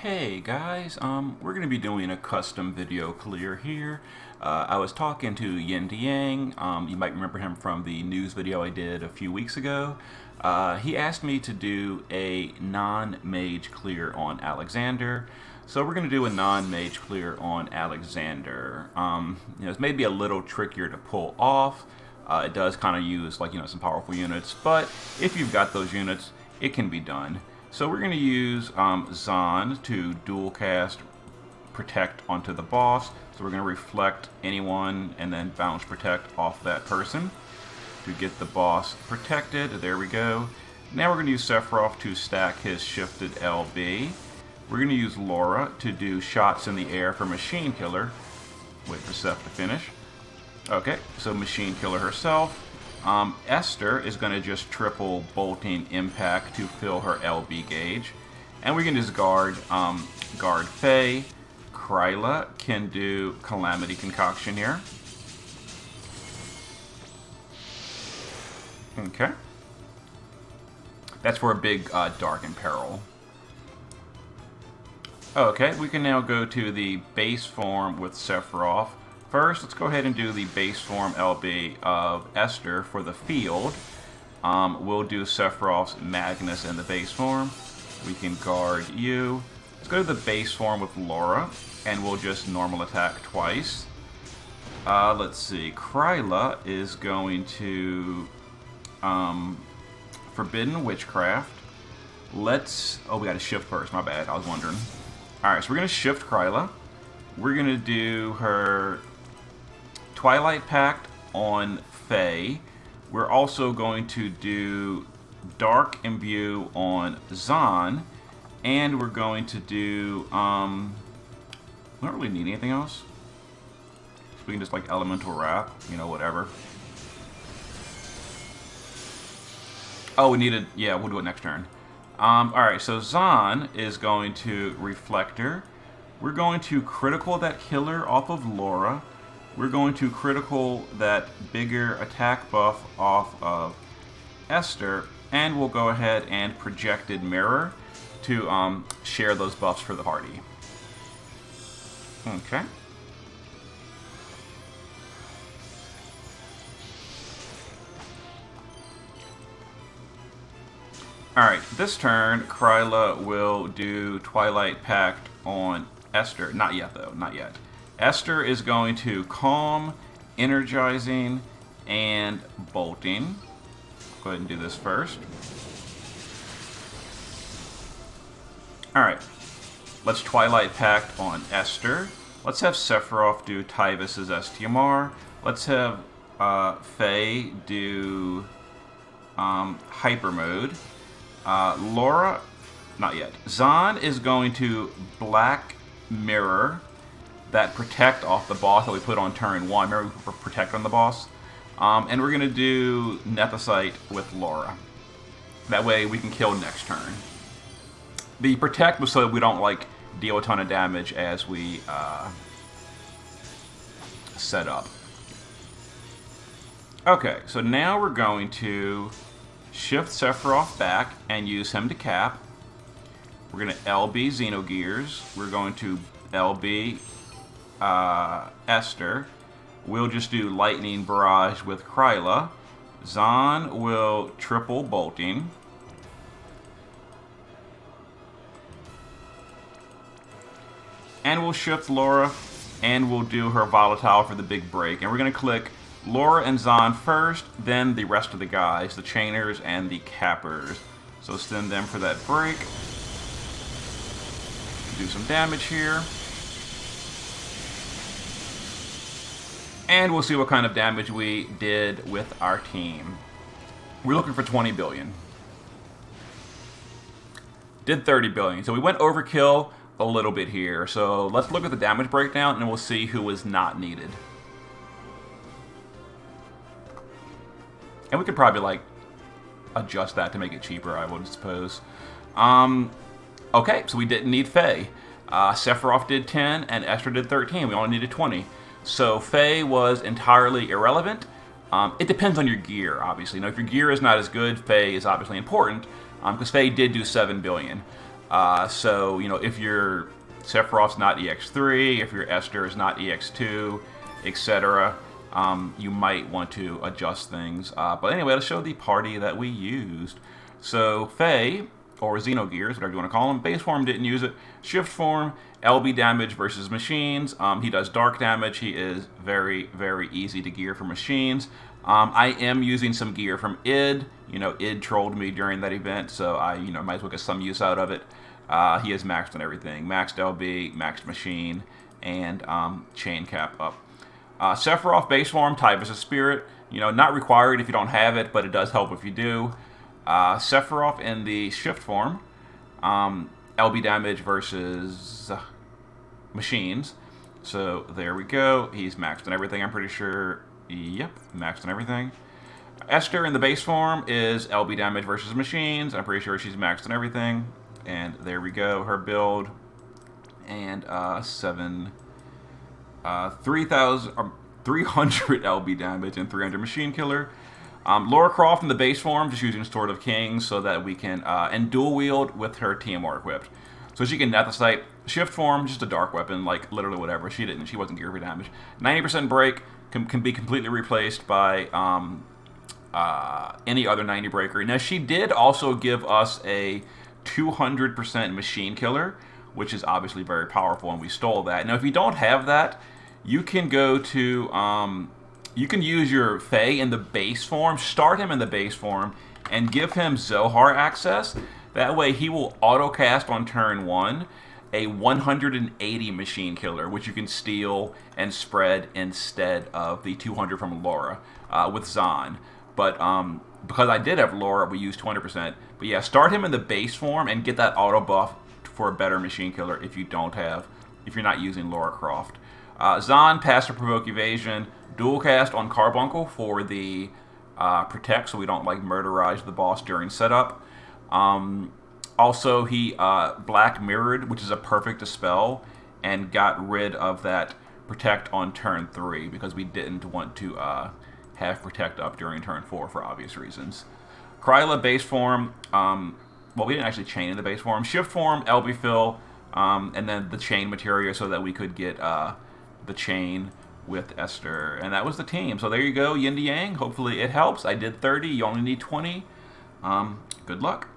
Hey guys, we're going to be doing a custom video clear here. I was talking to YinToYang. You might remember him from the news video I did a few weeks ago. He asked me to do a non-mage clear on Alexander. So we're going to do a non-mage clear on Alexander. It's maybe a little trickier to pull off. It does kind of use some powerful units, but if you've got those units, it can be done. So we're going to use Zahn to dual cast Protect onto the boss. So we're going to reflect anyone and then bounce Protect off that person to get the boss protected. There we go. Now we're going to use Sephiroth to stack his shifted LB. We're going to use Laura to do shots in the air for Machine Killer. Wait for Seph to finish. Okay, so Machine Killer herself. Esther is going to just triple bolting impact to fill her LB gauge. And we can just guard Faye. Kryla can do Calamity Concoction here. Okay. That's for a big Dark in Peril. Okay, we can now go to the base form with Sephiroth. First, let's go ahead and do the base form LB of Esther for the field. We'll do Sephiroth's Magnus in the base form. We can guard you. Let's go to the base form with Laura, and we'll just normal attack twice. Let's see. Kryla is going to Forbidden Witchcraft. Oh, we got to shift first. My bad. I was wondering. All right, so we're going to shift Kryla. We're going to do her Twilight Pact on Faye. We're also going to do Dark Imbue on Zahn. And we're going to do, we don't really need anything else. So we can just Elemental Wrap, whatever. Oh, we needed, yeah, we'll do it next turn. Alright, so Zahn is going to Reflector. We're going to critical that killer off of Laura. We're going to critical that bigger attack buff off of Esther, and we'll go ahead and Projected Mirror to share those buffs for the party. Okay. Alright, this turn, Kryla will do Twilight Pact on Esther. Not yet, though. Not yet. Esther is going to Calm, Energizing, and Bolting. Go ahead and do this first. Alright. Let's Twilight Pact on Esther. Let's have Sephiroth do Tyvis's STMR. Let's have Faye do Hyper Mode. Laura, not yet. Zahn is going to Black Mirror that Protect off the boss that we put on turn 1. Remember, we put Protect on the boss? And we're going to do Nethicite with Laura. That way we can kill next turn. The Protect was so we don't, deal a ton of damage as we set up. Okay, so now we're going to shift Sephiroth back and use him to cap. We're going to LB Xenogears. We're going to LB Esther. We'll just do Lightning Barrage with Kryla. Zahn will triple Bolting. And we'll shift Laura, and we'll do her Volatile for the big break. And we're going to click Laura and Zahn first, then the rest of the guys, the Chainers and the Cappers. So send them for that break. Do some damage here. And we'll see what kind of damage we did with our team. We're looking for 20 billion. Did 30 billion. So we went overkill a little bit here. So let's look at the damage breakdown and we'll see who was not needed. And we could probably adjust that to make it cheaper, I would suppose. Okay, so we didn't need Faye. Sephiroth did 10 and Esther did 13. We only needed 20. So Faye was entirely irrelevant. It depends on your gear, obviously. If your gear is not as good, Faye is obviously important, because Faye did do 7 billion. So, if your Sephiroth's not EX3, if your Esther is not EX2, etc., you might want to adjust things. But anyway, let's show the party that we used. So, Faye, or Xenogears, whatever you want to call him, base form didn't use it. Shift form, LB damage versus machines. He does dark damage. He is very, very easy to gear for machines. I am using some gear from id. Id trolled me during that event, so I, might as well get some use out of it. He is maxed on everything. Maxed LB, maxed machine, and chain cap up. Sephiroth base form, type is a spirit. Not required if you don't have it, but it does help if you do. Sephiroth in the shift form, LB damage versus machines. So there we go. He's maxed on everything, I'm pretty sure. Yep, maxed on everything. Esther in the base form is LB damage versus machines. I'm pretty sure she's maxed on everything. And there we go, her build. And 300 LB damage and 300 machine killer. Lara Croft in the base form, just using Sword of Kings so that we can, and dual wield with her TMR equipped. So she can net the site. Shift form, just a dark weapon, like literally whatever. She wasn't geared for damage. 90% break can be completely replaced by any other 90 breaker. Now she did also give us a 200% machine killer, which is obviously very powerful, and we stole that. Now if you don't have that, you can go to you can use your Faye in the base form, start him in the base form, and give him Zohar access. That way he will auto-cast on turn 1 a 180 machine killer, which you can steal and spread instead of the 200 from Laura with Zahn. But because I did have Laura, we used 200%. But yeah, start him in the base form and get that auto buff for a better machine killer if you're not using Lara Croft. Zahn, pass or provoke evasion, dual cast on Carbuncle for the protect, so we don't murderize the boss during setup. Also, he black mirrored, which is a perfect dispel, and got rid of that protect on turn 3 because we didn't want to have protect up during turn 4 for obvious reasons. Kryla base form, well, we didn't actually chain in the base form. Shift form, LB fill, and then the chain materia so that we could get the chain with Esther. And that was the team. So there you go, YinToYang. Hopefully it helps. I did 30. You only need 20. Good luck.